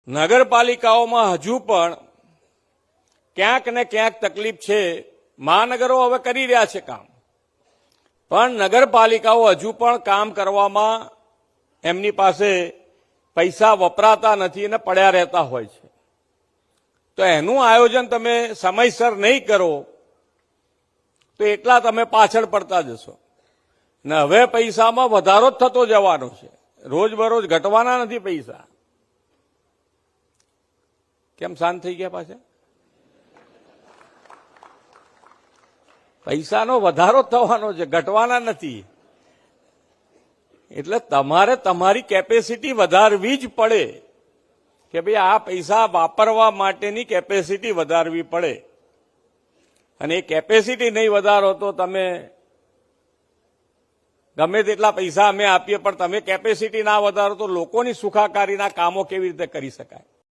નગરપાલિકાઓમાં હજુ પણ ક્યાંક ને ક્યાંક તકલીફ છે. મહાનગરો હવે કરી રહ્યા છે કામ, પણ નગરપાલિકાઓ હજુ પણ કામ કરવામાં એમની પાસે પૈસા વપરાતા નથી અને પડ્યા રહેતા હોય છે. તો એનું આયોજન તમે સમયસર નહીં કરો તો એટલા તમે પાછળ પડતા જશો ને હવે પૈસામાં વધારો જ થતો જવાનો છે. રોજબરોજ ઘટવાના નથી પૈસા. કેમ શાંત થઈ ગયા પાછા? પૈસાનો વધારો થવાનો છે, ઘટવાના નથી. એટલે તમારે તમારી કેપેસિટી વધારવી જ પડે કે ભાઈ આ પૈસા વાપરવા માટેની કેપેસિટી વધારવી પડે. અને એ કેપેસિટી નહીં વધારો તો તમે ગમે તેટલા પૈસા અમે આપીએ પણ તમે કેપેસિટી ના વધારો તો લોકોની સુખાકારીના કામો કેવી રીતે કરી શકાય?